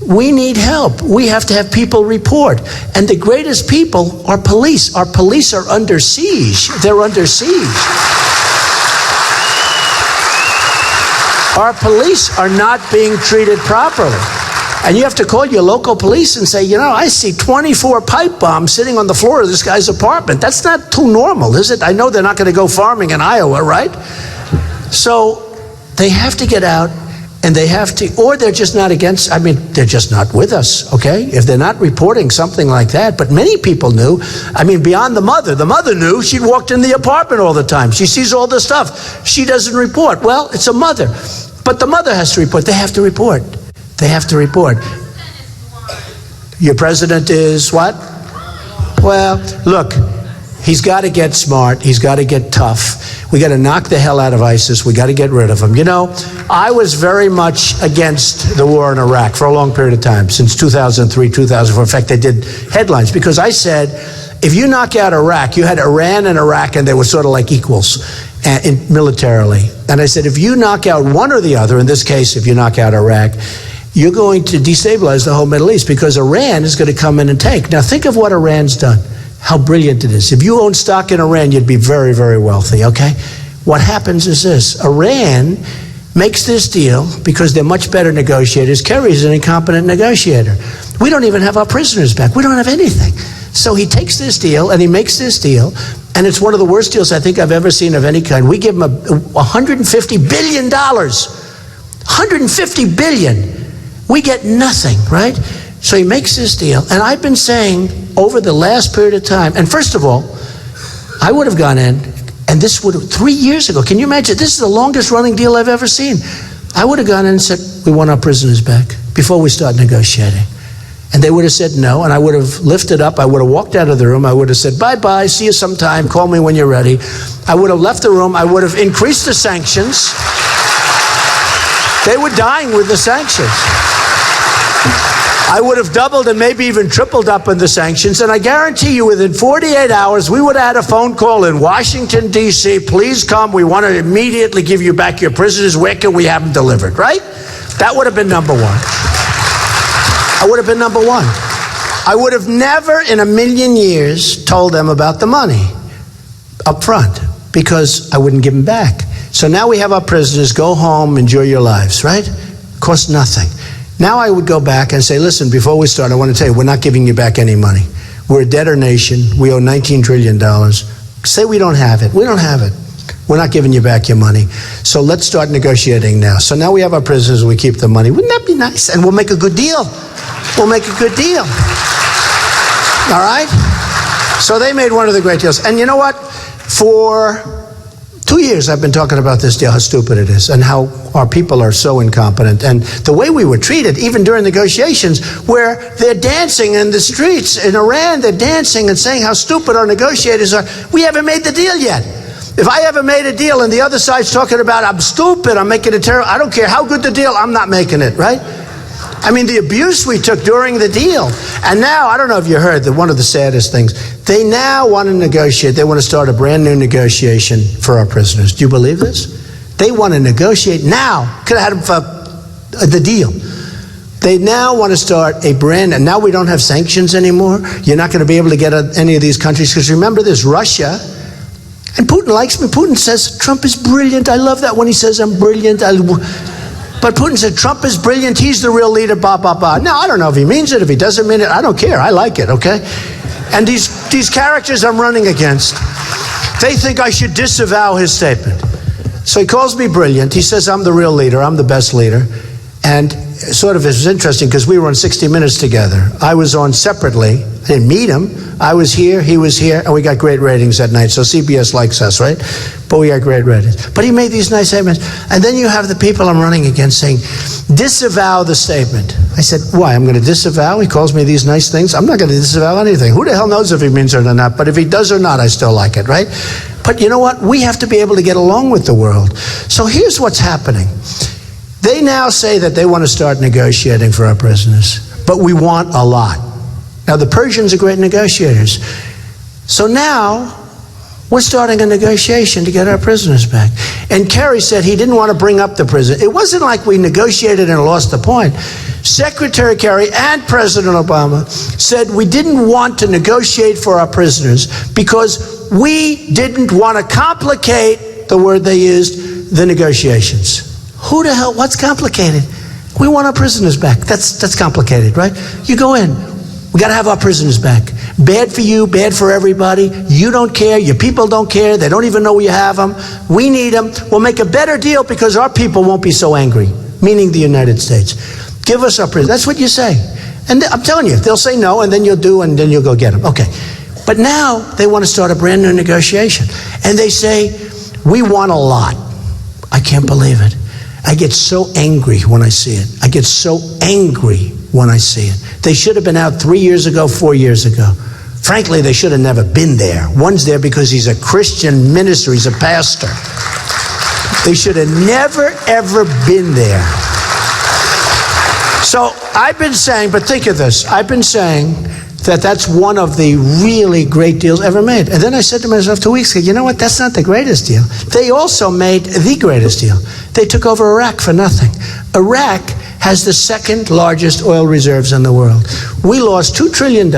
We need help. We have to have people report. And the greatest people are police. Our police are under siege. They're under siege. Our police are not being treated properly. And you have to call your local police and say, you know, I see 24 pipe bombs sitting on the floor of this guy's apartment. That's not too normal, is it? I know they're not going to go farming in Iowa, right? So they have to get out, and they have to, or they're just not against, I mean, they're just not with us, okay? If they're not reporting something like that, but many people knew, I mean, beyond the mother knew. She'd walked in the apartment all the time. She sees all the stuff. She doesn't report. Well, it's a mother. But the mother has to report. They have to report. They have to report. Your president is what? Well, look, he's got to get smart. He's got to get tough. We got to knock the hell out of ISIS. We got to get rid of him. You know, I was very much against the war in Iraq for a long period of time, since 2003, 2004. In fact, they did headlines because I said, if you knock out Iraq, you had Iran and Iraq, and they were sort of like equals militarily. And I said, if you knock out one or the other, in this case, if you knock out Iraq, you're going to destabilize the whole Middle East, because Iran is going to come in and take. Now, think of what Iran's done, how brilliant it is. If you own stock in Iran, you'd be very, very wealthy, okay? What happens is this. Iran makes this deal because they're much better negotiators. Kerry's an incompetent negotiator. We don't even have our prisoners back. We don't have anything. So he takes this deal, and he makes this deal, and it's one of the worst deals I think I've ever seen of any kind. We give him $150 billion. $150 billion. We get nothing, right? So he makes this deal. And I've been saying over the last period of time, and first of all, I would have gone in, and this would have, 3 years ago, can you imagine? This is the longest running deal I've ever seen. I would have gone in and said, we want our prisoners back before we start negotiating. And they would have said no, and I would have lifted up, I would have walked out of the room, I would have said, bye-bye, see you sometime, call me when you're ready. I would have left the room, I would have increased the sanctions. They were dying with the sanctions. I would have doubled and maybe even tripled up in the sanctions, and I guarantee you within 48 hours, we would have had a phone call in Washington, D.C., please come, we want to immediately give you back your prisoners, where can we have them delivered, right? That would have been number one. I would have been number one. I would have never in a million years told them about the money up front, because I wouldn't give them back. So now we have our prisoners, go home, enjoy your lives, right? Cost nothing. Now I would go back and say, listen, before we start, I want to tell you, we're not giving you back any money. We're a debtor nation. We owe $19 trillion. Say we don't have it. We don't have it. We're not giving you back your money. So let's start negotiating now. So now we have our prisoners and we keep the money. Wouldn't that be nice? And we'll make a good deal. We'll make a good deal. All right? So they made one of the great deals. And you know what? For 2 years I've been talking about this deal, how stupid it is, and how our people are so incompetent. And the way we were treated, even during negotiations, where they're dancing in the streets in Iran, they're dancing and saying how stupid our negotiators are. We haven't made the deal yet. If I ever made a deal and the other side's talking about, I'm stupid, I'm making it terrible, I don't care how good the deal, I'm not making it, right? I mean, the abuse we took during the deal. And now, I don't know if you heard that one of the saddest things, they now want to negotiate. They want to start a brand new negotiation for our prisoners. Do you believe this? They want to negotiate now. Could have had them for the deal. They now want to start a brand, and now we don't have sanctions anymore. You're not going to be able to get any of these countries, because remember this, Russia, and Putin likes me. Putin says, Trump is brilliant. I love that when he says I'm brilliant. But Putin said, Trump is brilliant, he's the real leader, blah, blah, blah. Now, I don't know if he means it, if he doesn't mean it, I don't care, I like it, okay? And these characters I'm running against, they think I should disavow his statement. So he calls me brilliant, he says I'm the real leader, I'm the best leader. And sort of, it was interesting, because we were on 60 Minutes together. I was on separately, I didn't meet him, I was here, he was here, and we got great ratings that night, so CBS likes us, right? But we got great ratings. But he made these nice statements. And then you have the people I'm running against saying, disavow the statement. I said, why, I'm going to disavow? He calls me these nice things. I'm not going to disavow anything. Who the hell knows if he means it or not? But if he does or not, I still like it, right? But you know what? We have to be able to get along with the world. So here's what's happening. They now say that they want to start negotiating for our prisoners. But we want a lot. Now, the Persians are great negotiators. So now, we're starting a negotiation to get our prisoners back. And Kerry said he didn't want to bring up the prison. It wasn't like we negotiated and lost the point. Secretary Kerry and President Obama said we didn't want to negotiate for our prisoners because we didn't want to complicate, the word they used, the negotiations. Who the hell, what's complicated? We want our prisoners back. That's complicated, right? You go in, we got to have our prisoners back. Bad for you, bad for everybody. You don't care, your people don't care, they don't even know you have them. We need them. We'll make a better deal because our people won't be so angry, meaning the United States. Give us our prisoners. That's what you say. And I'm telling you, they'll say no, and then you'll do, and then you'll go get them. Okay. But now they want to start a brand new negotiation. And they say, we want a lot. I can't believe it. I get so angry when I see it. I get so angry when I see it. They should have been out 3 years ago, 4 years ago. Frankly, they should have never been there. One's there because he's a Christian minister, he's a pastor. They should have never, ever been there. So I've been saying, but think of this, I've been saying that that's one of the really great deals ever made. And then I said to myself 2 weeks ago, you know what, that's not the greatest deal. They also made the greatest deal. They took over Iraq for nothing. Iraq has the second largest oil reserves in the world. We lost $2 trillion,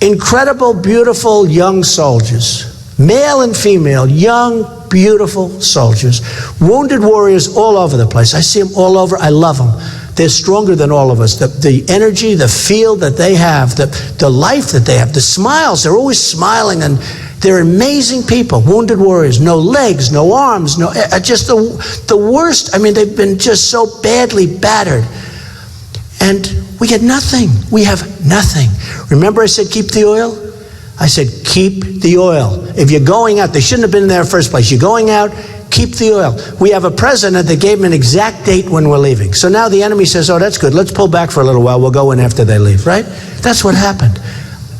incredible, beautiful young soldiers, male and female, young, beautiful soldiers, wounded warriors all over the place. I see them all over, I love them. They're stronger than all of us. The energy, the feel that they have, the life that they have, the smiles, they're always smiling, and they're amazing people. Wounded warriors, no legs, no arms, just the worst. I mean, they've been just so badly battered. And we get nothing. We have nothing. Remember I said keep the oil? I said keep the oil. If you're going out, they shouldn't have been there in the first place. You're going out, keep the oil. We have a president that gave him an exact date when we're leaving. So now the enemy says, oh, that's good. Let's pull back for a little while. We'll go in after they leave, right? That's what happened.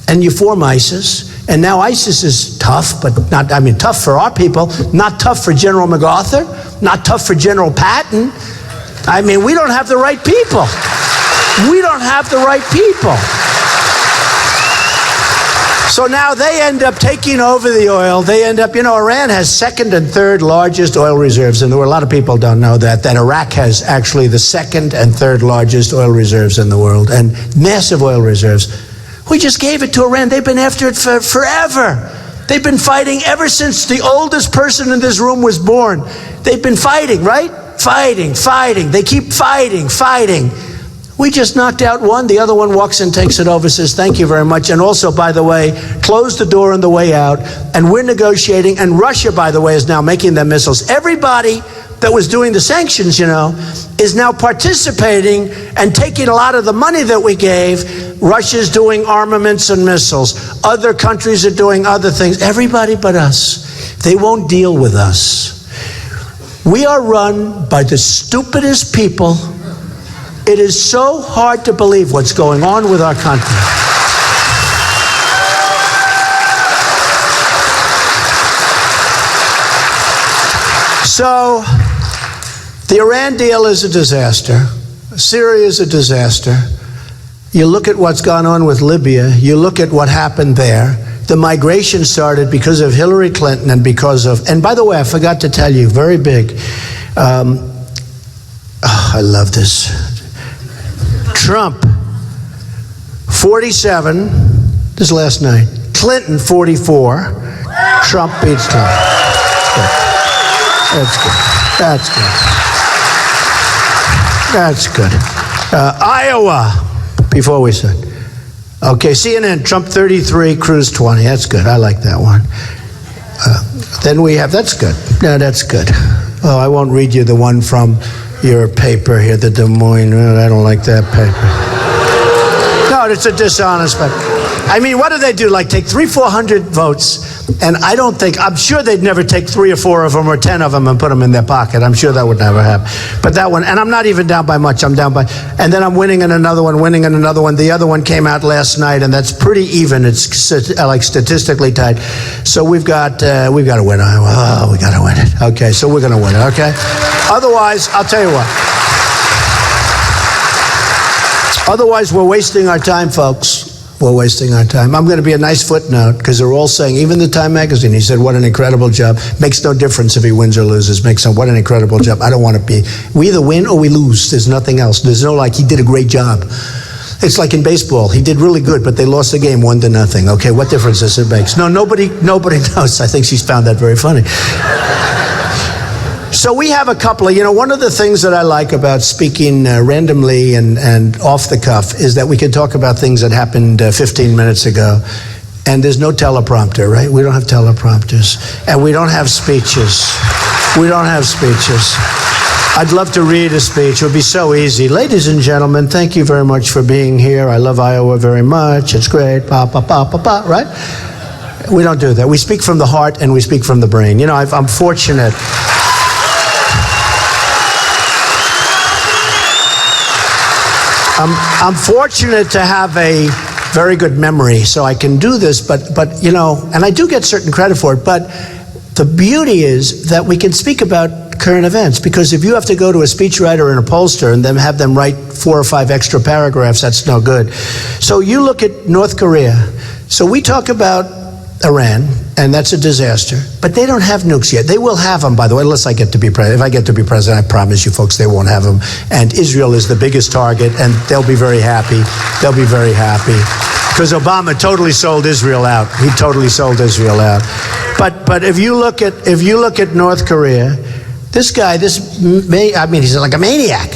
And you form ISIS. And now ISIS is tough, but not, I mean, tough for our people, not tough for General MacArthur, not tough for General Patton. I mean, we don't have the right people. We don't have the right people. So now they end up taking over the oil. They end up, Iran has second and third largest oil reserves in the world. A lot of people don't know that Iraq has actually the second and third largest oil reserves in the world, and massive oil reserves. We just gave it to Iran. They've been after it for forever. They've been fighting ever since the oldest person in this room was born. They've been fighting, right? Fighting. They keep fighting. We just knocked out one. The other one walks and takes it over, says, thank you very much. And also, by the way, closed the door on the way out. And we're negotiating. And Russia, by the way, is now making their missiles. Everybody that was doing the sanctions, is now participating and taking a lot of the money that we gave. Russia's doing armaments and missiles. Other countries are doing other things. Everybody but us. They won't deal with us. We are run by the stupidest people. It is so hard to believe what's going on with our country. So, the Iran deal is a disaster. Syria is a disaster. You look at what's gone on with Libya. You look at what happened there. The migration started because of Hillary Clinton and because of, and by the way, I forgot to tell you, very big. I love this. Trump, 47, this last night. Clinton, 44. Trump beats Trump. That's good. Iowa, before we said. Okay, CNN, Trump 33, Cruz 20. That's good. I like that one. Then we have, that's good. No, that's good. Oh, I won't read you the one from your paper here, the Des Moines. I don't like that paper. No, it's a dishonest paper. I mean, what do they do? Like take 300-400 votes, and I'm sure they'd never take 3 or 4 of them or 10 of them and put them in their pocket. I'm sure that would never happen. But that one, and I'm not even down by much. I'm down by, and then I'm winning in another one. The other one came out last night, and that's pretty even. It's like statistically tied. So we've got to win Iowa. Oh, we got to win it. Okay, so we're going to win it. Okay. Otherwise, I'll tell you what. Otherwise, we're wasting our time, folks. We're wasting our time. I'm going to be a nice footnote because they're all saying, even the Time magazine, he said, what an incredible job. Makes no difference if he wins or loses. What an incredible job. I don't want to be. We either win or we lose. There's nothing else. There's no he did a great job. It's like in baseball. He did really good, but they lost the game 1-0. Okay, what difference does it make? No, nobody knows. I think she's found that very funny. So we have a couple of, one of the things that I like about speaking randomly and off the cuff is that we can talk about things that happened 15 minutes ago. And there's no teleprompter, right? We don't have teleprompters. And we don't have speeches. We don't have speeches. I'd love to read a speech. It would be so easy. Ladies and gentlemen, thank you very much for being here. I love Iowa very much. It's great. Pa, pa, pa, pa, pa, right? We don't do that. We speak from the heart and we speak from the brain. I'm fortunate. I'm fortunate to have a very good memory, so I can do this, but and I do get certain credit for it, but the beauty is that we can speak about current events, because if you have to go to a speechwriter and a pollster and then have them write 4 or 5 extra paragraphs, that's no good. So you look at North Korea. So we talk about Iran, and that's a disaster, but they don't have nukes yet. They will have them, by the way, unless I get to be president. If I get to be president, I promise you folks, they won't have them. And Israel is the biggest target, and they'll be very happy. They'll be very happy. Because Obama totally sold Israel out. He totally sold Israel out. But if you look at North Korea, this guy, he's like a maniac,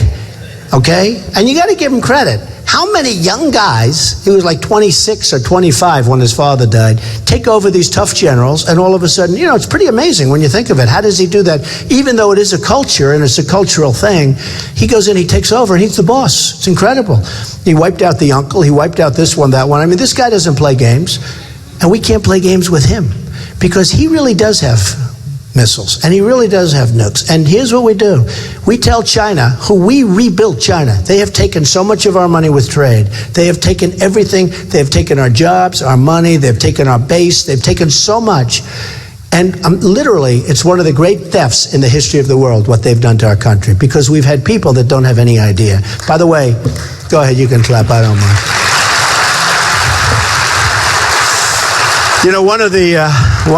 okay? And you got to give him credit. How many young guys, he was like 26 or 25 when his father died, take over these tough generals, and all of a sudden, it's pretty amazing when you think of it. How does he do that? Even though it is a culture and it's a cultural thing, he goes in, he takes over, and he's the boss. It's incredible. He wiped out the uncle, he wiped out this one, that one. I mean, this guy doesn't play games, and we can't play games with him, because he really does have missiles, and he really does have nukes. And here's what we do. We tell China, we rebuilt China. They have taken so much of our money with trade. They have taken everything. They have taken our jobs, our money. They've taken our base. They've taken so much. And literally, it's one of the great thefts in the history of the world, what they've done to our country, because we've had people that don't have any idea. By the way, go ahead, you can clap, I don't mind. One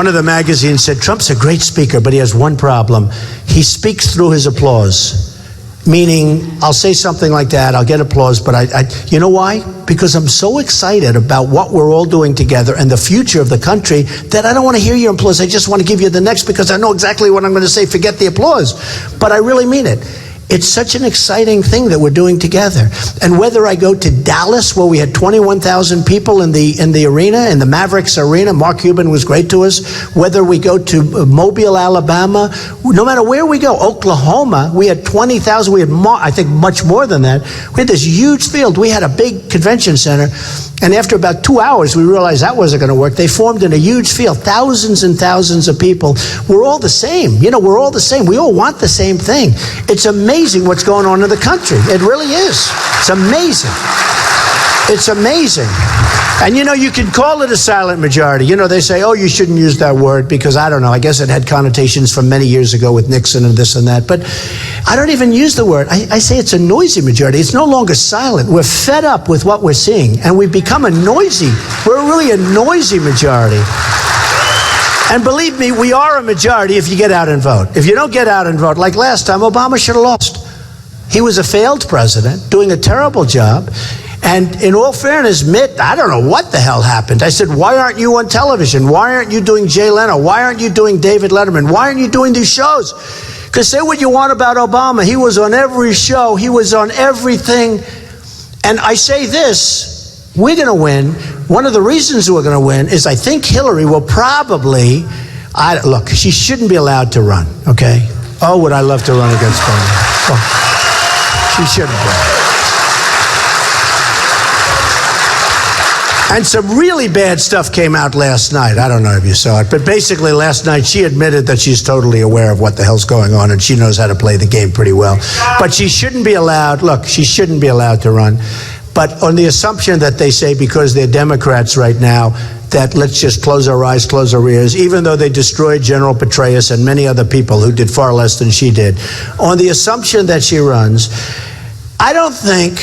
of the magazines said, Trump's a great speaker, but he has one problem. He speaks through his applause. Meaning, I'll say something like that, I'll get applause, but you know why? Because I'm so excited about what we're all doing together and the future of the country that I don't want to hear your applause. I just want to give you the next, because I know exactly what I'm going to say. Forget the applause. But I really mean it. It's such an exciting thing that we're doing together. And whether I go to Dallas, where we had 21,000 people in the arena, in the Mavericks arena, Mark Cuban was great to us. Whether we go to Mobile, Alabama, no matter where we go, Oklahoma, we had 20,000. We had I think much more than that. We had this huge field. We had a big convention center. And after about 2 hours, we realized that wasn't going to work. They formed in a huge field, thousands and thousands of people. We're all the same. We're all the same. We all want the same thing. It's amazing what's going on in the country. It really is. It's amazing. It's amazing. And you can call it a silent majority. They say, oh, you shouldn't use that word because, I don't know, I guess it had connotations from many years ago with Nixon and this and that. But I don't even use the word. I say it's a noisy majority. It's no longer silent. We're fed up with what we're seeing, and we've become we're really a noisy majority. And believe me, we are a majority if you get out and vote. If you don't get out and vote, like last time, Obama should have lost. He was a failed president, doing a terrible job. And in all fairness, Mitt, I don't know what the hell happened. I said, why aren't you on television? Why aren't you doing Jay Leno? Why aren't you doing David Letterman? Why aren't you doing these shows? Because say what you want about Obama. He was on every show. He was on everything. And I say this, we're going to win. One of the reasons we're going to win is I think Hillary will probably, look, she shouldn't be allowed to run, okay? Oh, would I love to run against Obama. Oh, she shouldn't be. And some really bad stuff came out last night. I don't know if you saw it, but basically last night she admitted that she's totally aware of what the hell's going on and she knows how to play the game pretty well. But she shouldn't be allowed, she shouldn't be allowed to run. But on the assumption that they say because they're Democrats right now, that let's just close our eyes, close our ears, even though they destroyed General Petraeus and many other people who did far less than she did. On the assumption that she runs, I don't think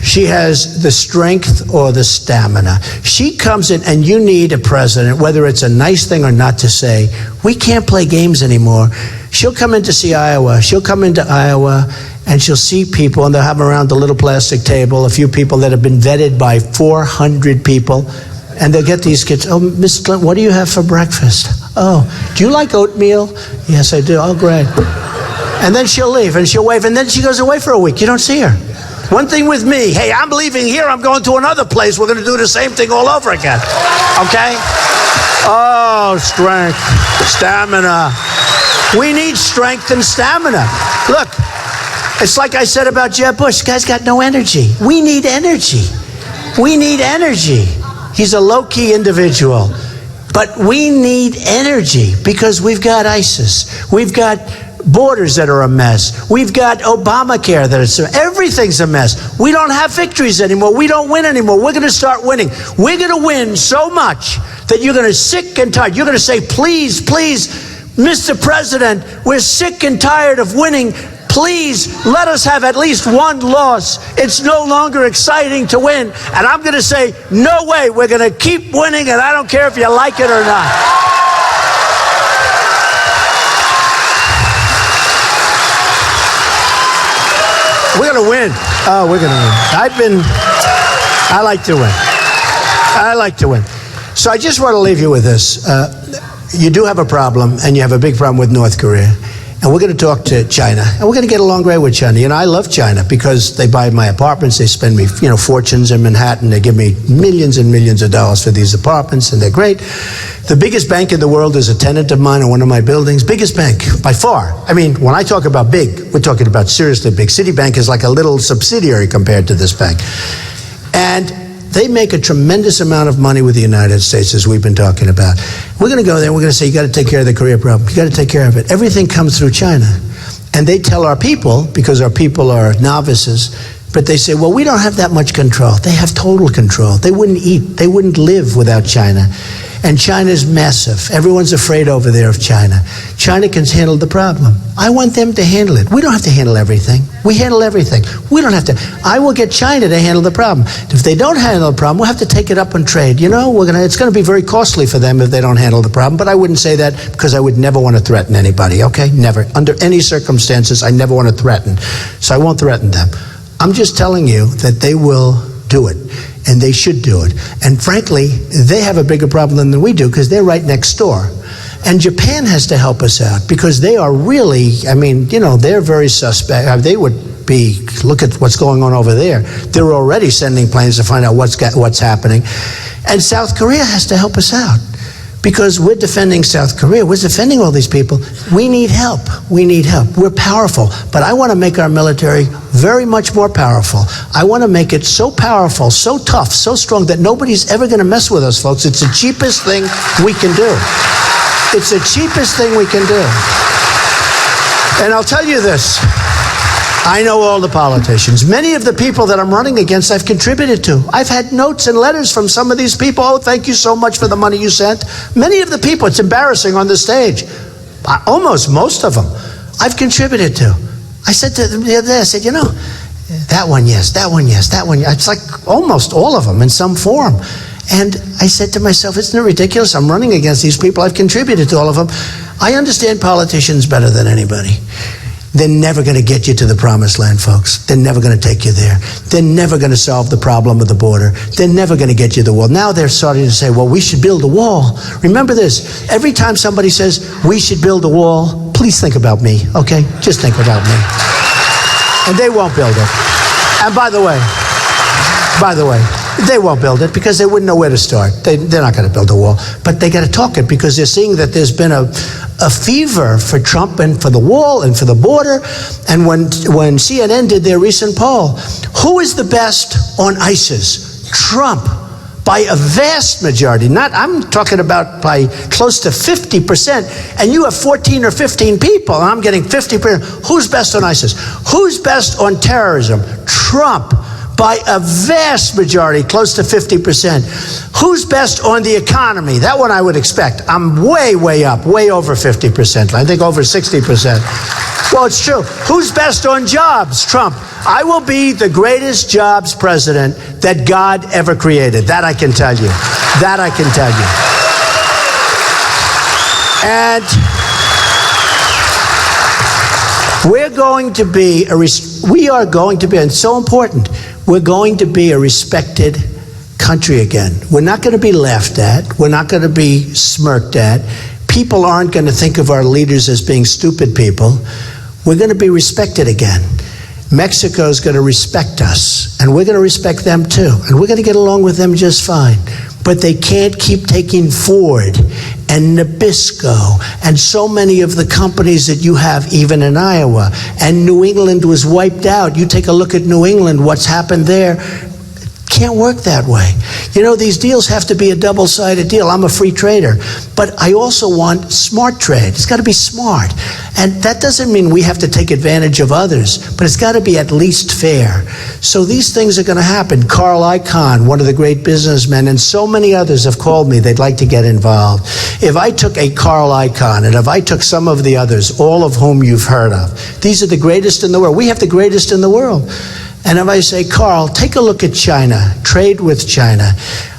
she has the strength or the stamina. She comes in, and you need a president, whether it's a nice thing or not, to say, we can't play games anymore. She'll come in to see Iowa. She'll come into Iowa, and she'll see people, and they'll have around the little plastic table a few people that have been vetted by 400 people, and they'll get these kids, oh, Mrs. Clinton, what do you have for breakfast? Oh, do you like oatmeal? Yes, I do. Oh, great. And then she'll leave, and she'll wave, and then she goes away for a week. You don't see her. One thing with me, hey, I'm leaving here, I'm going to another place. We're going to do the same thing all over again. Okay? Oh, strength, stamina. We need strength and stamina. Look, it's like I said about Jeb Bush. This guy's got no energy. We need energy. We need energy. He's a low-key individual. But we need energy because we've got ISIS. We've got borders that are a mess. We've got Obamacare that is everything's a mess. We don't have victories anymore. We don't win anymore. We're going to start winning. We're going to win so much that you're going to sick and tired. You're going to say, please, please, Mr. President, we're sick and tired of winning. Please let us have at least one loss. It's no longer exciting to win. And I'm going to say, no way. We're going to keep winning, and I don't care if you like it or not. We're going to win. Oh, we're going to win. I like to win. I like to win. So I just want to leave you with this. You do have a problem, and you have a big problem with North Korea. And we're going to talk to China, and we're going to get along great with China. You know, I love China because they buy my apartments. They spend me, fortunes in Manhattan. They give me millions and millions of dollars for these apartments, and they're great. The biggest bank in the world is a tenant of mine in one of my buildings. Biggest bank, by far. I mean, when I talk about big, we're talking about seriously big. Citibank is like a little subsidiary compared to this bank. And they make a tremendous amount of money with the United States, as we've been talking about. We're going to go there and we're going to say, you got to take care of the Korea problem. You got to take care of it. Everything comes through China. And they tell our people, because our people are novices, but they say, well, we don't have that much control. They have total control. They wouldn't eat. They wouldn't live without China. And China's massive. Everyone's afraid over there of China. China can handle the problem. I want them to handle it. We don't have to handle everything. We handle everything. We don't have to. I will get China to handle the problem. If they don't handle the problem, we'll have to take it up and trade. It's going to be very costly for them if they don't handle the problem. But I wouldn't say that because I would never want to threaten anybody, okay? Never. Under any circumstances, I never want to threaten. So I won't threaten them. I'm just telling you that they will do it. And they should do it. And frankly, they have a bigger problem than we do because they're right next door. And Japan has to help us out because they are really, they're very suspect. They would be, look at what's going on over there. They're already sending planes to find out what's happening. And South Korea has to help us out because we're defending South Korea. We're defending all these people. We need help. We need help. We're powerful. But I want to make our military very much more powerful. I want to make it so powerful, so tough, so strong that nobody's ever going to mess with us, folks. It's the cheapest thing we can do. It's the cheapest thing we can do. And I'll tell you this. I know all the politicians. Many of the people that I'm running against, I've contributed to. I've had notes and letters from some of these people. Oh, thank you so much for the money you sent. Many of the people, it's embarrassing on the stage. Almost most of them, I've contributed to. I said to them the other day, I said, that one, yes, that one, yes, that one. It's like almost all of them in some form. And I said to myself, isn't it ridiculous? I'm running against these people. I've contributed to all of them. I understand politicians better than anybody. They're never going to get you to the promised land, folks. They're never going to take you there. They're never going to solve the problem of the border. They're never going to get you the wall. Now they're starting to say, well, we should build a wall. Remember this. Every time somebody says, we should build a wall, please think about me, okay? Just think about me. And they won't build it. And by the way, they won't build it because they wouldn't know where to start. They're not going to build a wall. But they got to talk it because they're seeing that there's been a fever for Trump and for the wall and for the border. And when CNN did their recent poll, who is the best on ISIS? Trump, by a vast majority. I'm talking about by close to 50%. And you have 14 or 15 people, and I'm getting 50%. Who's best on ISIS? Who's best on terrorism? Trump, by a vast majority, close to 50%. Who's best on the economy? That one I would expect. I'm way up, way over 50%. I think over 60%. Well, it's true. Who's best on jobs? Trump. I will be the greatest jobs president that God ever created. That I can tell you. That I can tell you. And we are going to be, and it's so important, we're going to be a respected country again. We're not going to be laughed at. We're not going to be smirked at. People aren't going to think of our leaders as being stupid people. we're going to be respected again. Mexico is going to respect us, and we're going to respect them too, and we're going to get along with them just fine. But they can't keep taking Ford and Nabisco and so many of the companies that you have even in Iowa. And New England was wiped out. You take a look at New England, what's happened there. Can't work that way. You know, these deals have to be a double-sided deal. I'm a free trader, but I also want smart trade. It's got to be smart. And that doesn't mean we have to take advantage of others, but it's got to be at least fair. So these things are going to happen. Carl Icahn, one of the great businessmen, and so many others have called me. They'd like to get involved. If I took a Carl Icahn, and if I took some of the others, all of whom you've heard of, these are the greatest in the world. We have the greatest in the world. And if I say, Carl, take a look at China, trade with China.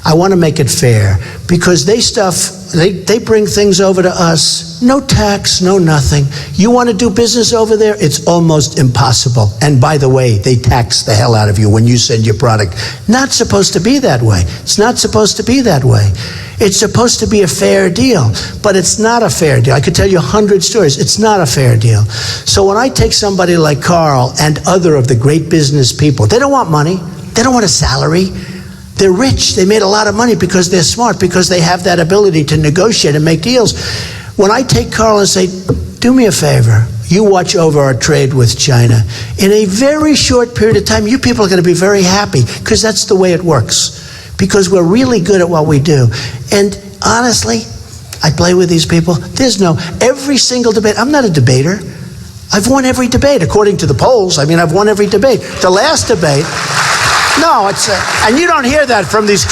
I want to make it fair because they bring things over to us, no tax, no nothing. You want to do business over there? It's almost impossible. And by the way, they tax the hell out of you when you send your product. Not supposed to be that way. It's not supposed to be that way. It's supposed to be a fair deal, but it's not a fair deal. I could tell you 100 stories. It's not a fair deal. So when I take somebody like Carl and other of the great business people, they don't want money. They don't want a salary. They're rich. They made a lot of money because they're smart, because they have that ability to negotiate and make deals. When I take Carl and say, do me a favor, you watch over our trade with China. In a very short period of time, you people are going to be very happy because that's the way it works. Because we're really good at what we do. And honestly, I play with these people. Every single debate, I'm not a debater. I've won every debate, according to the polls. I mean, I've won every debate. The last debate, and you don't hear that from these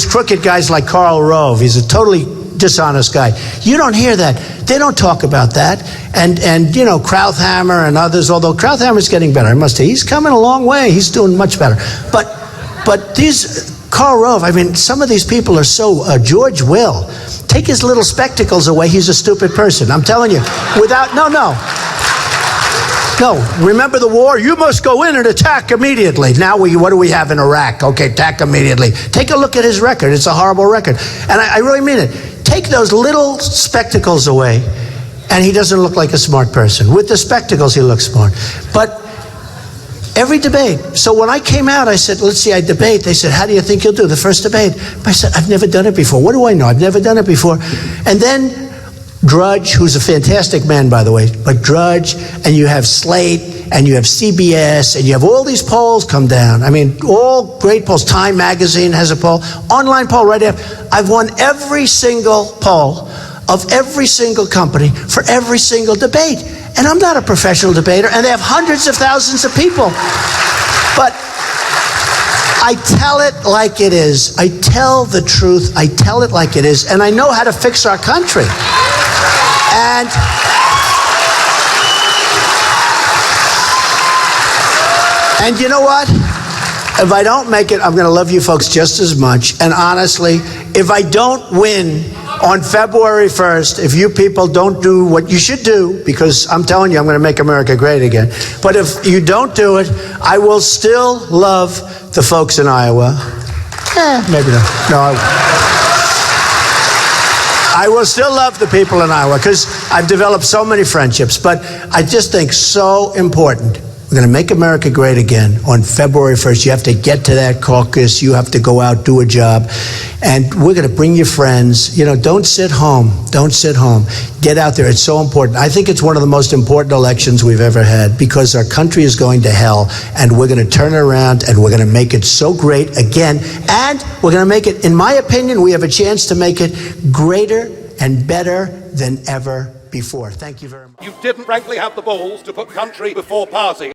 crooked guys like Karl Rove. He's a totally dishonest guy. You don't hear that. They don't talk about that. And you know, Krauthammer and others, although Krauthammer's getting better, I must say. He's coming a long way. He's doing much better. But these, Karl Rove, I mean, some of these people are so, George Will, take his little spectacles away, he's a stupid person. I'm telling you, No, remember the war? You must go in and attack immediately. Now what do we have in Iraq? Okay, attack immediately. Take a look at his record. It's a horrible record. And I really mean it. Take those little spectacles away, and he doesn't look like a smart person. With the spectacles, he looks smart. But every debate. So when I came out, I said, let's see, I debate. They said, how do you think you'll do the first debate? I said, I've never done it before. What do I know? I've never done it before. And then Drudge, who's a fantastic man, by the way, but Drudge, and you have Slate, and you have CBS, and you have all these polls come down. I mean, all great polls. Time Magazine has a poll. Online poll right after. I've won every single poll of every single company for every single debate. And I'm not a professional debater, and they have hundreds of thousands of people. But I tell it like it is. I tell the truth. I tell it like it is. And I know how to fix our country. And you know what? If I don't make it, I'm going to love you folks just as much. And honestly, if I don't win on February 1st, if you people don't do what you should do, because I'm telling you, I'm going to make America great again. But if you don't do it, I will still love the folks in Iowa. Maybe not. No, I will still love the people in Iowa because I've developed so many friendships. But I just think so important. We're going to make America great again on February 1st. You have to get to that caucus. You have to go out, do a job. And we're going to bring your friends. You know, don't sit home. Don't sit home. Get out there. It's so important. I think it's one of the most important elections we've ever had because our country is going to hell. And we're going to turn it around and we're going to make it so great again. And we're going to make it, in my opinion, we have a chance to make it greater and better than ever before. Thank you very much. You didn't frankly have the balls to put country before party.